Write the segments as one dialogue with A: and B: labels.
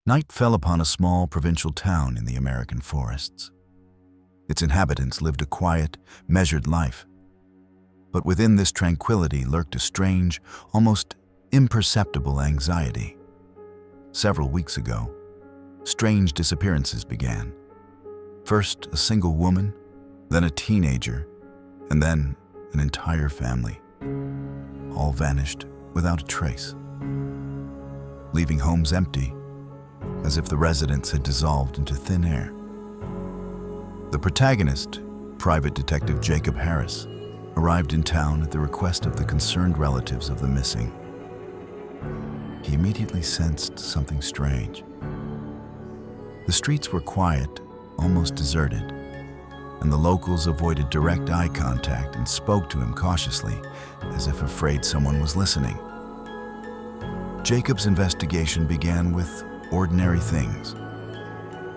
A: Night fell upon a small provincial town in the American forests. Its inhabitants lived a quiet, measured life. But within this tranquility lurked a strange, almost imperceptible anxiety. Several weeks ago, strange disappearances began. First a single woman, then a teenager, and then an entire family. All vanished without a trace, leaving homes empty, as if the residents had dissolved into thin air. The protagonist, Private Detective Jacob Harris, arrived in town at the request of the concerned relatives of the missing. He immediately sensed something strange. The streets were quiet, almost deserted, and the locals avoided direct eye contact and spoke to him cautiously, as if afraid someone was listening. Jacob's investigation began with ordinary things: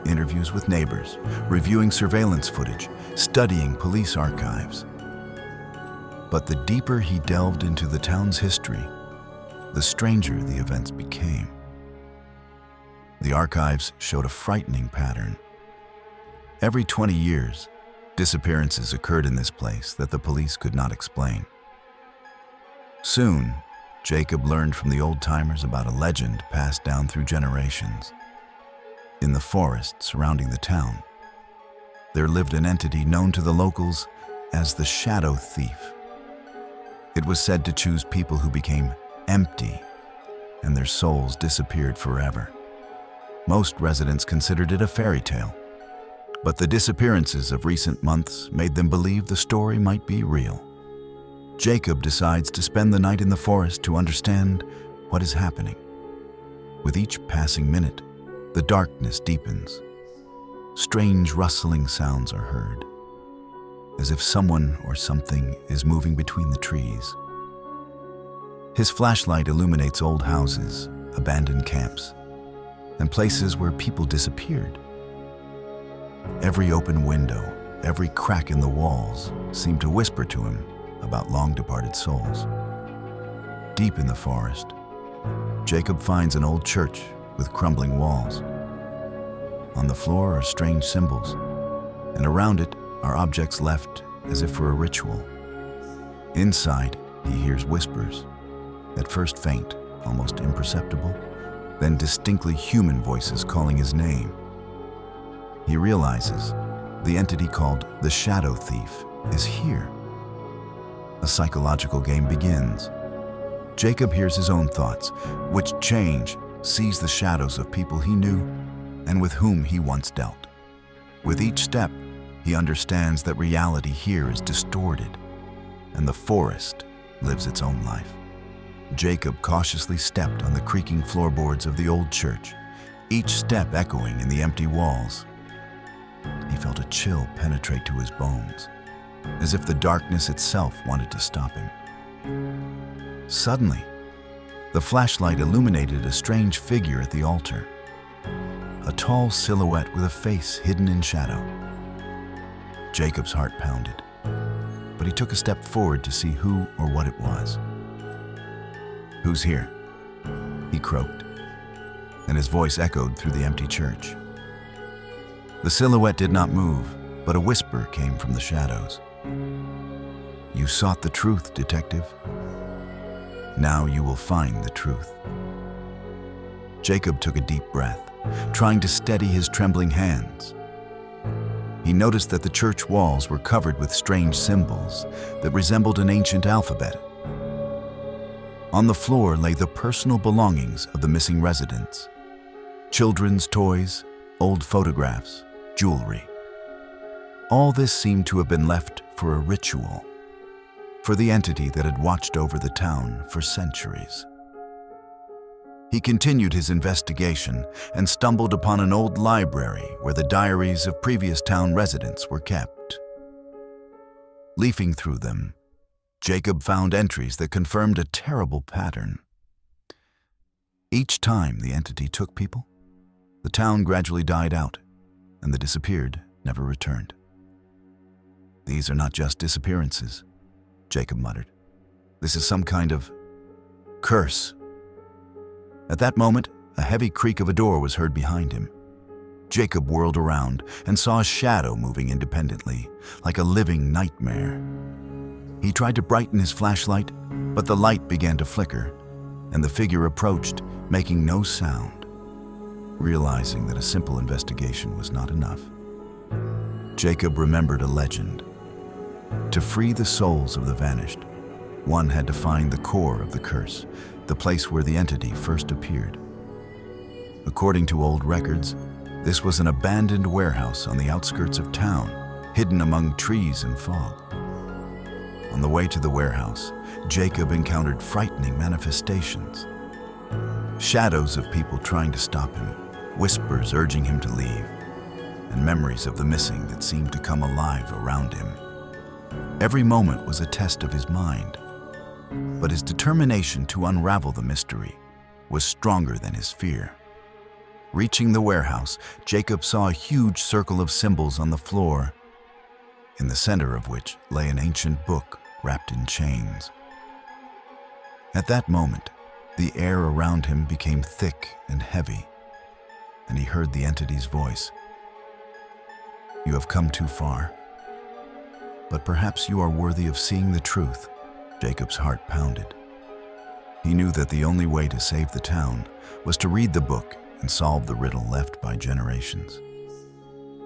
A: interviews with neighbors, reviewing surveillance footage, studying police archives. But the deeper he delved into the town's history, the stranger the events became. The archives showed a frightening pattern. Every 20 years, disappearances occurred in this place that the police could not explain. Soon, Jacob learned from the old-timers about a legend passed down through generations. In the forest surrounding the town, there lived an entity known to the locals as the Shadow Thief. It was said to choose people who became empty, and their souls disappeared forever. Most residents considered it a fairy tale, but the disappearances of recent months made them believe the story might be real. Jacob decides to spend the night in the forest to understand what is happening. With each passing minute, the darkness deepens. Strange rustling sounds are heard, as if someone or something is moving between the trees. His flashlight illuminates old houses, abandoned camps, and places where people disappeared. Every open window, every crack in the walls seem to whisper to him about long-departed souls. Deep in the forest, Jacob finds an old church with crumbling walls. On the floor are strange symbols, and around it are objects left as if for a ritual. Inside, he hears whispers, at first faint, almost imperceptible, then distinctly human voices calling his name. He realizes the entity called the Shadow Thief is here. A psychological game begins. Jacob hears his own thoughts, which change, sees the shadows of people he knew and with whom he once dealt. With each step, he understands that reality here is distorted, and the forest lives its own life. Jacob cautiously stepped on the creaking floorboards of the old church, each step echoing in the empty walls. He felt a chill penetrate to his bones, as if the darkness itself wanted to stop him. Suddenly, the flashlight illuminated a strange figure at the altar, a tall silhouette with a face hidden in shadow. Jacob's heart pounded, but he took a step forward to see who or what it was. "Who's here?" he croaked, and his voice echoed through the empty church. The silhouette did not move, but a whisper came from the shadows. "You sought the truth, detective. Now you will find the truth." Jacob took a deep breath, trying to steady his trembling hands. He noticed that the church walls were covered with strange symbols that resembled an ancient alphabet. On the floor lay the personal belongings of the missing residents: children's toys, old photographs, jewelry. All this seemed to have been left for a ritual, for the entity that had watched over the town for centuries. He continued his investigation and stumbled upon an old library where the diaries of previous town residents were kept. Leafing through them, Jacob found entries that confirmed a terrible pattern. Each time the entity took people, the town gradually died out, and the disappeared never returned. "These are not just disappearances," Jacob muttered. "This is some kind of curse." At that moment, a heavy creak of a door was heard behind him. Jacob whirled around and saw a shadow moving independently, like a living nightmare. He tried to brighten his flashlight, but the light began to flicker, and the figure approached, making no sound. Realizing that a simple investigation was not enough, Jacob remembered a legend. To free the souls of the vanished, one had to find the core of the curse, the place where the entity first appeared. According to old records, this was an abandoned warehouse on the outskirts of town, hidden among trees and fog. On the way to the warehouse, Jacob encountered frightening manifestations. Shadows of people trying to stop him, whispers urging him to leave, and memories of the missing that seemed to come alive around him. Every moment was a test of his mind, but his determination to unravel the mystery was stronger than his fear. Reaching the warehouse, Jacob saw a huge circle of symbols on the floor, in the center of which lay an ancient book wrapped in chains. At that moment, the air around him became thick and heavy, and he heard the entity's voice. "You have come too far, but perhaps you are worthy of seeing the truth." Jacob's heart pounded. He knew that the only way to save the town was to read the book and solve the riddle left by generations.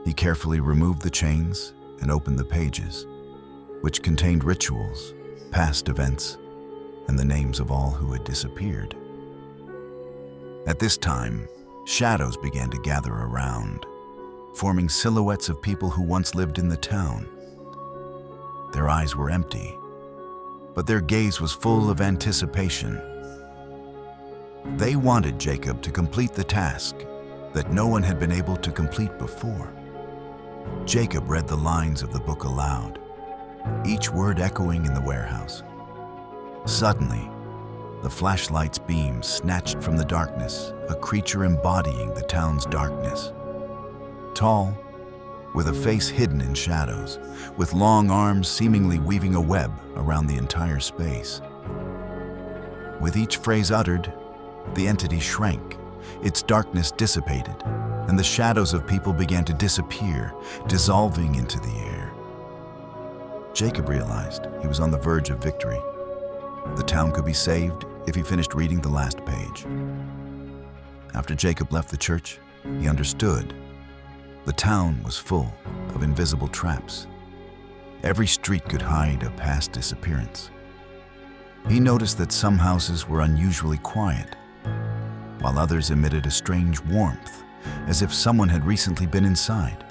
A: He carefully removed the chains and opened the pages, which contained rituals, past events, and the names of all who had disappeared. At this time, shadows began to gather around, forming silhouettes of people who once lived in the town. Their eyes were empty, but their gaze was full of anticipation. They wanted Jacob to complete the task that no one had been able to complete before. Jacob read the lines of the book aloud, each word echoing in the warehouse. Suddenly, the flashlight's beam snatched from the darkness a creature embodying the town's darkness. Tall, with a face hidden in shadows, with long arms seemingly weaving a web around the entire space. With each phrase uttered, the entity shrank, its darkness dissipated, and the shadows of people began to disappear, dissolving into the air. Jacob realized he was on the verge of victory. The town could be saved if he finished reading the last page. After Jacob left the church, he understood. The town was full of invisible traps. Every street could hide a past disappearance. He noticed that some houses were unusually quiet, while others emitted a strange warmth, as if someone had recently been inside.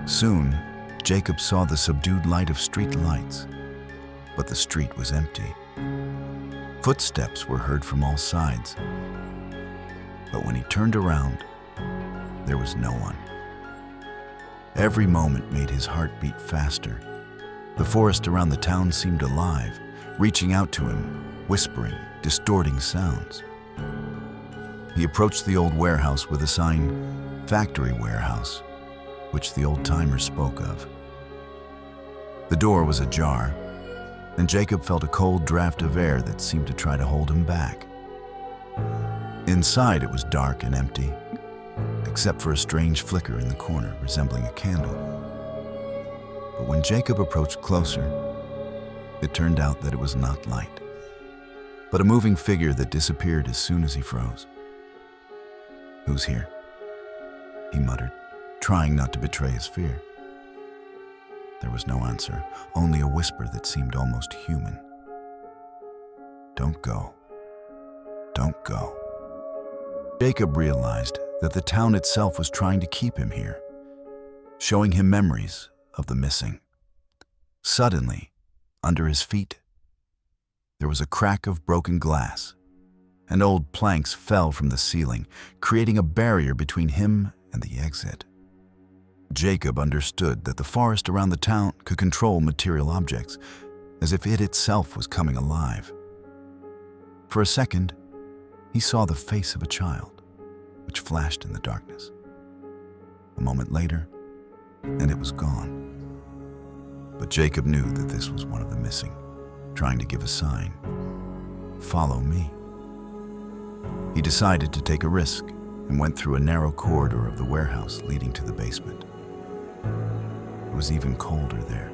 A: Soon, Jacob saw the subdued light of street lights, but the street was empty. Footsteps were heard from all sides, but when he turned around, there was no one. Every moment made his heart beat faster. The forest around the town seemed alive, reaching out to him, whispering, distorting sounds. He approached the old warehouse with a sign, "Factory Warehouse," which the old-timers spoke of. The door was ajar, and Jacob felt a cold draft of air that seemed to try to hold him back. Inside, it was dark and empty, except for a strange flicker in the corner resembling a candle. But when Jacob approached closer, it turned out that it was not light, but a moving figure that disappeared as soon as he froze. "Who's here?" he muttered, trying not to betray his fear. There was no answer, only a whisper that seemed almost human. "Don't go. Don't go." Jacob realized that the town itself was trying to keep him here, showing him memories of the missing. Suddenly, under his feet, there was a crack of broken glass, and old planks fell from the ceiling, creating a barrier between him and the exit. Jacob understood that the forest around the town could control material objects, as if it itself was coming alive. For a second, he saw the face of a child, which flashed in the darkness. A moment later, and it was gone. But Jacob knew that this was one of the missing, trying to give a sign. "Follow me." He decided to take a risk and went through a narrow corridor of the warehouse leading to the basement. It was even colder there.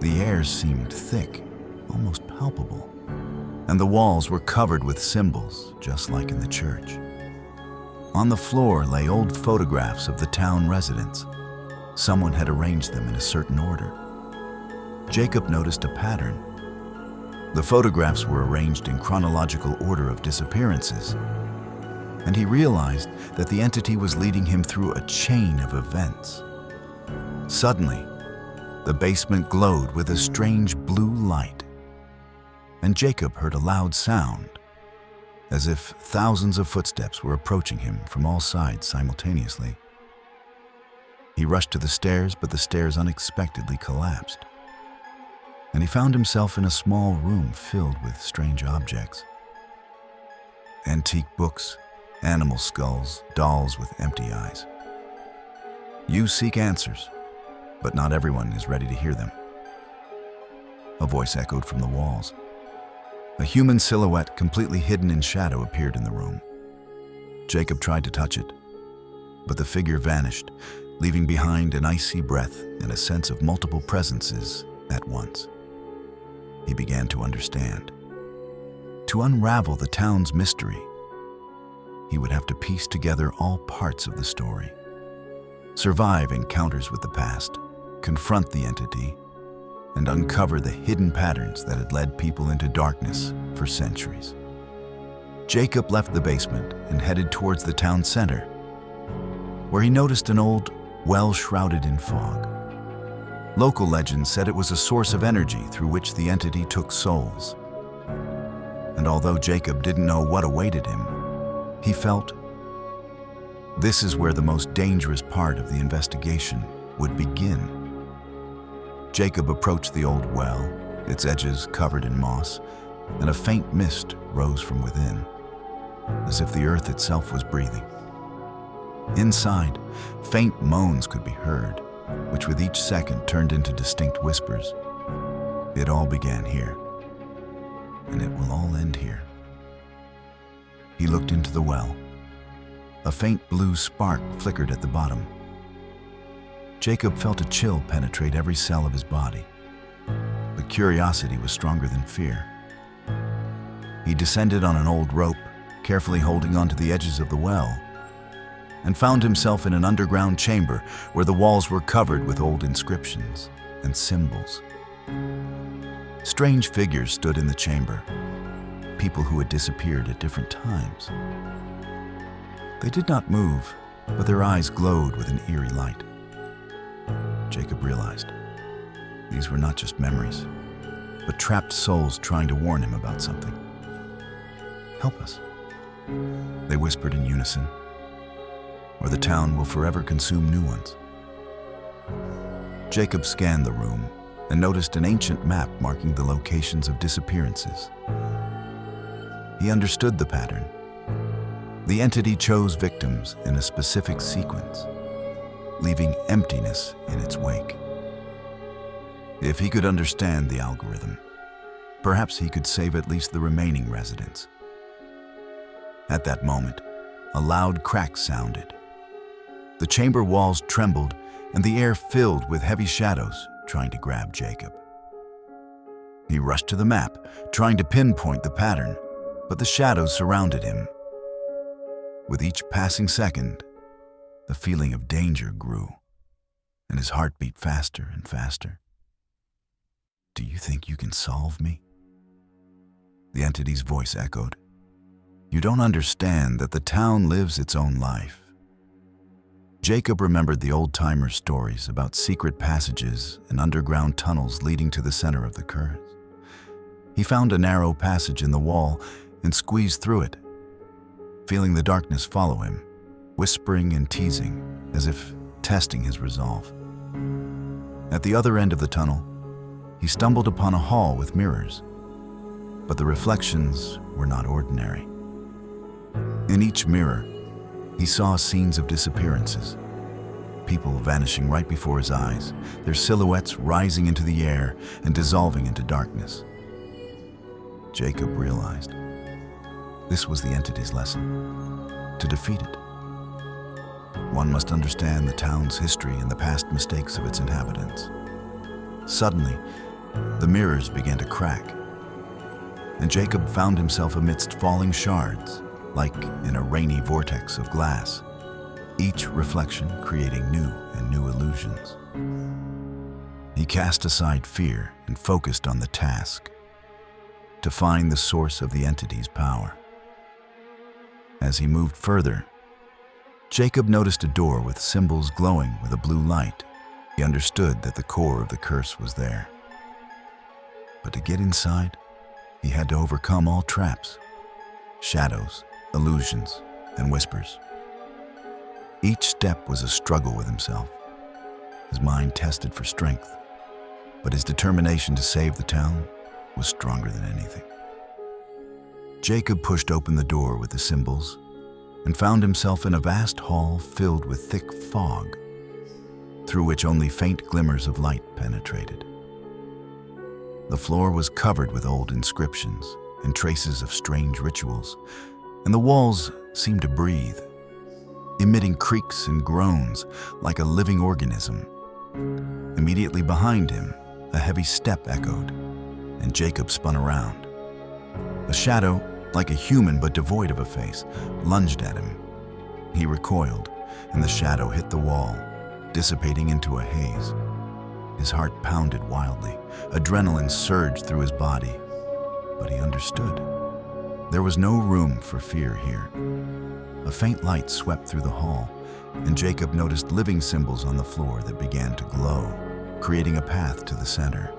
A: The air seemed thick, almost palpable, and the walls were covered with symbols, just like in the church. On the floor lay old photographs of the town residents. Someone had arranged them in a certain order. Jacob noticed a pattern. The photographs were arranged in chronological order of disappearances, and he realized that the entity was leading him through a chain of events. Suddenly, the basement glowed with a strange blue light, and Jacob heard a loud sound, as if thousands of footsteps were approaching him from all sides simultaneously. He rushed to the stairs, but the stairs unexpectedly collapsed, and he found himself in a small room filled with strange objects. Antique books, animal skulls, dolls with empty eyes. You seek answers, but not everyone is ready to hear them. A voice echoed from the walls. A human silhouette completely hidden in shadow appeared in the room. Jacob tried to touch it, but the figure vanished, leaving behind an icy breath and a sense of multiple presences at once. He began to understand. To unravel the town's mystery, he would have to piece together all parts of the story, survive encounters with the past, confront the entity, and uncover the hidden patterns that had led people into darkness for centuries. Jacob left the basement and headed towards the town center, where he noticed an old well shrouded in fog. Local legends said it was a source of energy through which the entity took souls. And although Jacob didn't know what awaited him, he felt this is where the most dangerous part of the investigation would begin. Jacob approached the old well, its edges covered in moss, and a faint mist rose from within, as if the earth itself was breathing. Inside, faint moans could be heard, which with each second turned into distinct whispers. It all began here, and it will all end here. He looked into the well. A faint blue spark flickered at the bottom. Jacob felt a chill penetrate every cell of his body, but curiosity was stronger than fear. He descended on an old rope, carefully holding onto the edges of the well, and found himself in an underground chamber where the walls were covered with old inscriptions and symbols. Strange figures stood in the chamber, people who had disappeared at different times. They did not move, but their eyes glowed with an eerie light. Jacob realized these were not just memories, but trapped souls trying to warn him about something. "Help us," they whispered in unison, "or the town will forever consume new ones." Jacob scanned the room and noticed an ancient map marking the locations of disappearances. He understood the pattern. The entity chose victims in a specific sequence, leaving emptiness in its wake. If he could understand the algorithm, perhaps he could save at least the remaining residents. At that moment, a loud crack sounded. The chamber walls trembled, and the air filled with heavy shadows trying to grab Jacob. He rushed to the map, trying to pinpoint the pattern, but the shadows surrounded him. With each passing second, the feeling of danger grew, and his heart beat faster and faster. "Do you think you can solve me?" The entity's voice echoed. "You don't understand that the town lives its own life." Jacob remembered the old-timer stories about secret passages and underground tunnels leading to the center of the current. He found a narrow passage in the wall and squeezed through it, feeling the darkness follow him, whispering and teasing as if testing his resolve. At the other end of the tunnel, he stumbled upon a hall with mirrors, but the reflections were not ordinary. In each mirror, he saw scenes of disappearances, people vanishing right before his eyes, their silhouettes rising into the air and dissolving into darkness. Jacob realized This was the entity's lesson. To defeat it, one must understand the town's history and the past mistakes of its inhabitants. Suddenly, the mirrors began to crack, and Jacob found himself amidst falling shards, like in a rainy vortex of glass, each reflection creating new illusions. He cast aside fear and focused on the task, to find the source of the entity's power. As he moved further, Jacob noticed a door with symbols glowing with a blue light. He understood that the core of the curse was there. But to get inside, he had to overcome all traps, shadows, illusions, and whispers. Each step was a struggle with himself. His mind tested for strength, but his determination to save the town was stronger than anything. Jacob pushed open the door with the symbols and found himself in a vast hall filled with thick fog, through which only faint glimmers of light penetrated. The floor was covered with old inscriptions and traces of strange rituals, and the walls seemed to breathe, emitting creaks and groans like a living organism. Immediately behind him, a heavy step echoed, and Jacob spun around. A shadow, like a human but devoid of a face, lunged at him. He recoiled, and the shadow hit the wall, dissipating into a haze. His heart pounded wildly. Adrenaline surged through his body, but he understood. There was no room for fear here. A faint light swept through the hall, and Jacob noticed living symbols on the floor that began to glow, creating a path to the center.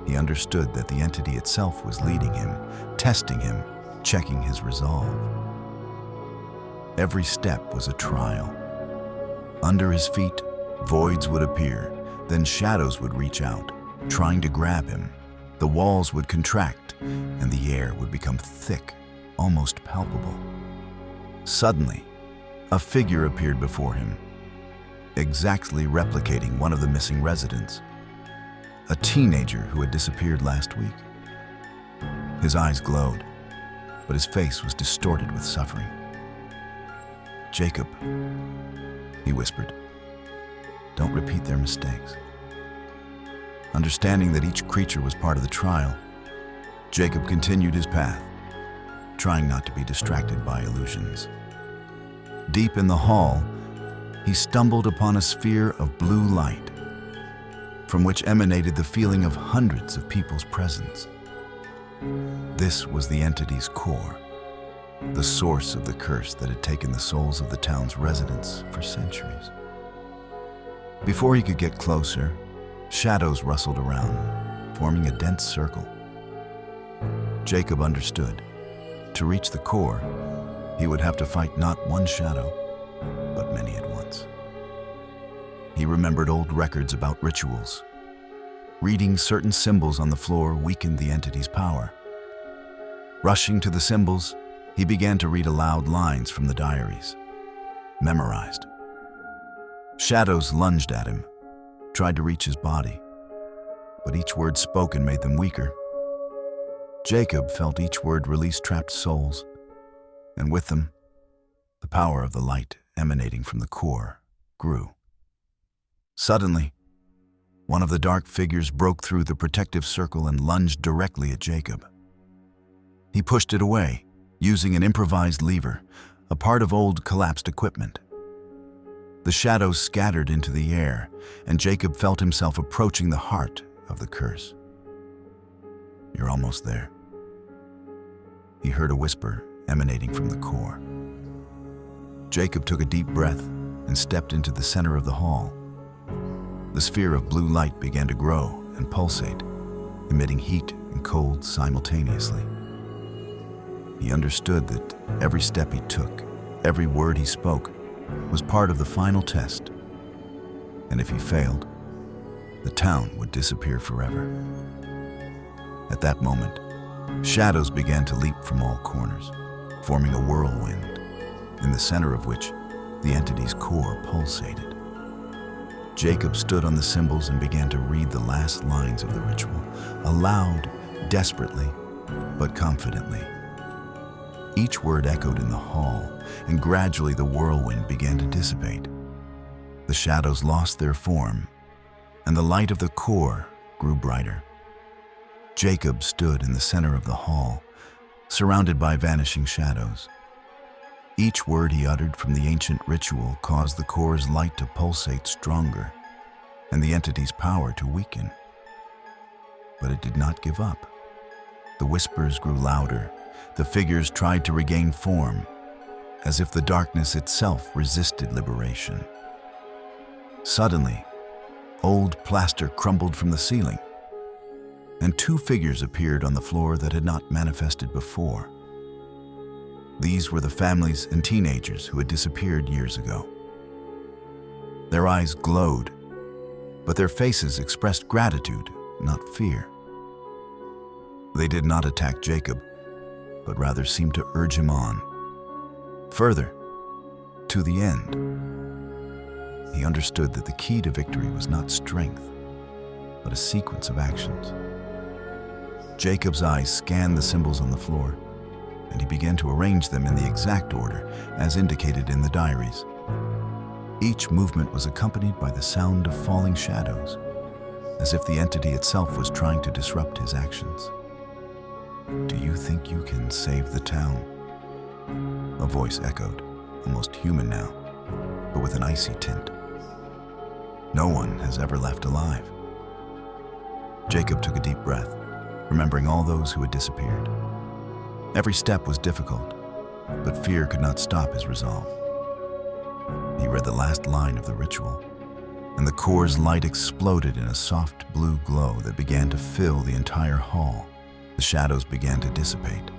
A: He understood that the entity itself was leading him, testing him, checking his resolve. Every step was a trial. Under his feet, voids would appear, then shadows would reach out, trying to grab him. The walls would contract, and the air would become thick, almost palpable. Suddenly, a figure appeared before him, exactly replicating one of the missing residents, a teenager who had disappeared last week. His eyes glowed, but his face was distorted with suffering. "Jacob," he whispered, "don't repeat their mistakes." Understanding that each creature was part of the trial, Jacob continued his path, trying not to be distracted by illusions. Deep in the hall, he stumbled upon a sphere of blue light, from which emanated the feeling of hundreds of people's presence. This was the entity's core, the source of the curse that had taken the souls of the town's residents for centuries. Before he could get closer, shadows rustled around, forming a dense circle. Jacob understood. To reach the core, he would have to fight not one shadow, but many at once. He remembered old records about rituals. Reading certain symbols on the floor weakened the entity's power. Rushing to the symbols, he began to read aloud lines from the diaries, memorized. Shadows lunged at him, tried to reach his body, but each word spoken made them weaker. Jacob felt each word release trapped souls, and with them, the power of the light emanating from the core grew. Suddenly, one of the dark figures broke through the protective circle and lunged directly at Jacob. He pushed it away, using an improvised lever, a part of old collapsed equipment. The shadows scattered into the air, and Jacob felt himself approaching the heart of the curse. "You're almost there," he heard a whisper emanating from the core. Jacob took a deep breath and stepped into the center of the hall. The sphere of blue light began to grow and pulsate, emitting heat and cold simultaneously. He understood that every step he took, every word he spoke, was part of the final test. And if he failed, the town would disappear forever. At that moment, shadows began to leap from all corners, forming a whirlwind, in the center of which the entity's core pulsated. Jacob stood on the symbols and began to read the last lines of the ritual, aloud, desperately, but confidently. Each word echoed in the hall, and gradually the whirlwind began to dissipate. The shadows lost their form, and the light of the core grew brighter. Jacob stood in the center of the hall, surrounded by vanishing shadows. Each word he uttered from the ancient ritual caused the core's light to pulsate stronger, and the entity's power to weaken. But it did not give up. The whispers grew louder. The figures tried to regain form, as if the darkness itself resisted liberation. Suddenly, old plaster crumbled from the ceiling, and two figures appeared on the floor that had not manifested before. These were the families and teenagers who had disappeared years ago. Their eyes glowed, but their faces expressed gratitude, not fear. They did not attack Jacob, but rather seemed to urge him on, further, to the end. He understood that the key to victory was not strength, but a sequence of actions. Jacob's eyes scanned the symbols on the floor, and he began to arrange them in the exact order as indicated in the diaries. Each movement was accompanied by the sound of falling shadows, as if the entity itself was trying to disrupt his actions. "Do you think you can save the town?" A voice echoed, almost human now, but with an icy tint. "No one has ever left alive." Jacob took a deep breath, remembering all those who had disappeared. Every step was difficult, but fear could not stop his resolve. He read the last line of the ritual, and the core's light exploded in a soft blue glow that began to fill the entire hall. The shadows began to dissipate.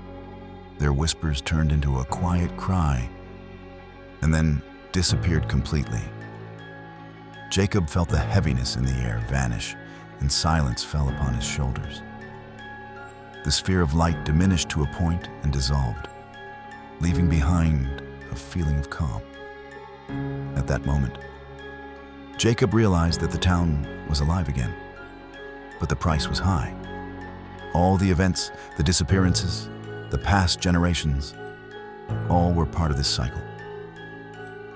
A: Their whispers turned into a quiet cry, and then disappeared completely. Jacob felt the heaviness in the air vanish, and silence fell upon his shoulders. The sphere of light diminished to a point and dissolved, leaving behind a feeling of calm. At that moment, Jacob realized that the town was alive again, but the price was high. All the events, the disappearances, the past generations, all were part of this cycle.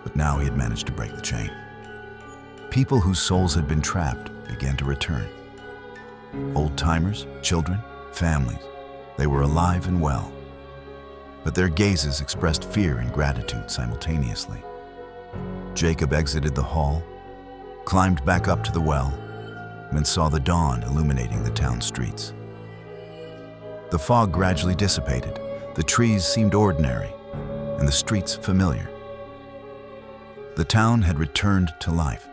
A: But now he had managed to break the chain. People whose souls had been trapped began to return. Old-timers, children, families, they were alive and well. But their gazes expressed fear and gratitude simultaneously. Jacob exited the hall, climbed back up to the well, and saw the dawn illuminating the town streets. The fog gradually dissipated, the trees seemed ordinary, and the streets familiar. The town had returned to life.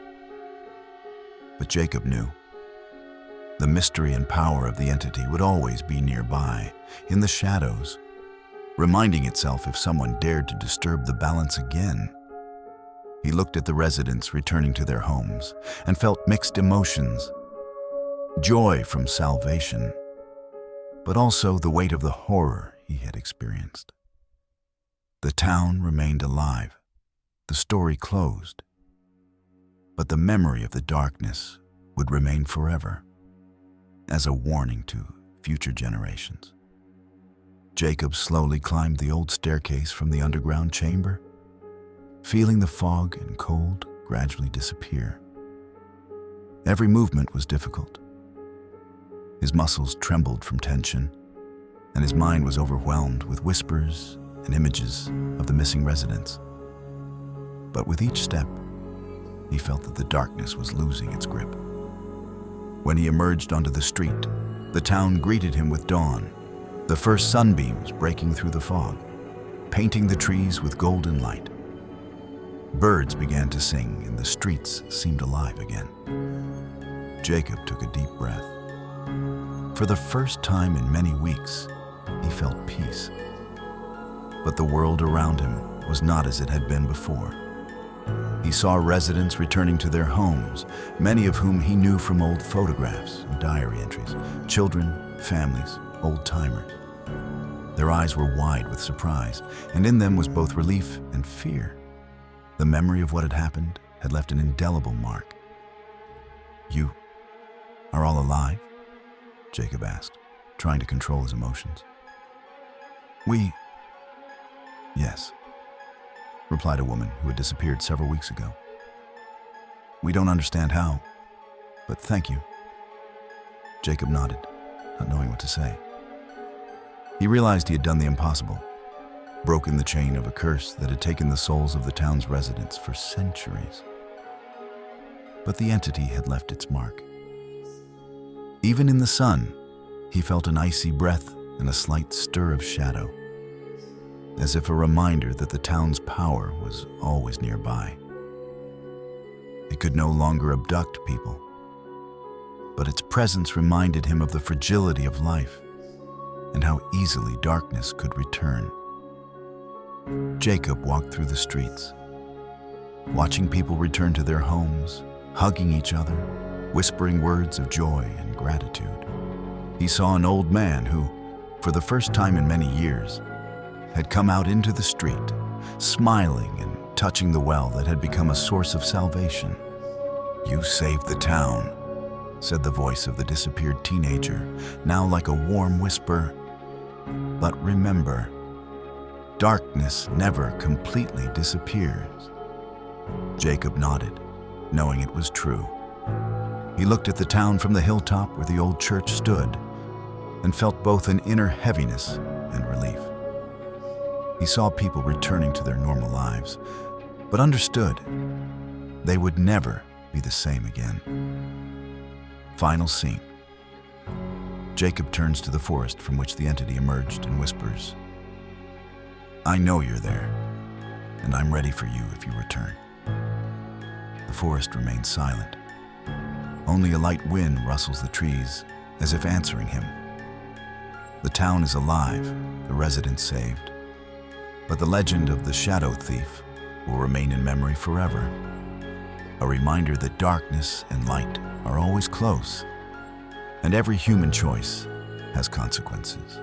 A: But Jacob knew the mystery and power of the entity would always be nearby, in the shadows, reminding itself if someone dared to disturb the balance again. He looked at the residents returning to their homes and felt mixed emotions. Joy from salvation, but also the weight of the horror he had experienced. The town remained alive. The story closed. But the memory of the darkness would remain forever, as a warning to future generations. Jacob slowly climbed the old staircase from the underground chamber, feeling the fog and cold gradually disappear. Every movement was difficult. His muscles trembled from tension, and his mind was overwhelmed with whispers and images of the missing residents. But with each step, he felt that the darkness was losing its grip. When he emerged onto the street, the town greeted him with dawn, the first sunbeams breaking through the fog, painting the trees with golden light. Birds began to sing, and the streets seemed alive again. Jacob took a deep breath. For the first time in many weeks, he felt peace. But the world around him was not as it had been before. He saw residents returning to their homes, many of whom he knew from old photographs and diary entries, children, families, old-timers. Their eyes were wide with surprise, and in them was both relief and fear. The memory of what had happened had left an indelible mark. "You are all alive?" Jacob asked, trying to control his emotions. We Yes, replied a woman who had disappeared several weeks ago. We don't understand how, but thank you. Jacob nodded, not knowing what to say. He realized he had done the impossible, broken the chain of a curse that had taken the souls of the town's residents for centuries. But the entity had left its mark. Even in the sun, he felt an icy breath and a slight stir of shadow, as if a reminder that the town's power was always nearby. It could no longer abduct people, but its presence reminded him of the fragility of life and how easily darkness could return. Jacob walked through the streets, watching people return to their homes, hugging each other, whispering words of joy and gratitude. He saw an old man who, for the first time in many years, had come out into the street, smiling and touching the well that had become a source of salvation. "You saved the town," said the voice of the disappeared teenager, now like a warm whisper. "But remember, darkness never completely disappears." Jacob nodded, knowing it was true. He looked at the town from the hilltop where the old church stood and felt both an inner heaviness and relief. He saw people returning to their normal lives, but understood they would never be the same again. Final scene. Jacob turns to the forest from which the entity emerged and whispers, "I know you're there, and I'm ready for you if you return." The forest remains silent. Only a light wind rustles the trees, as if answering him. The town is alive, the residents saved, but the legend of the shadow thief will remain in memory forever. A reminder that darkness and light are always close, and every human choice has consequences.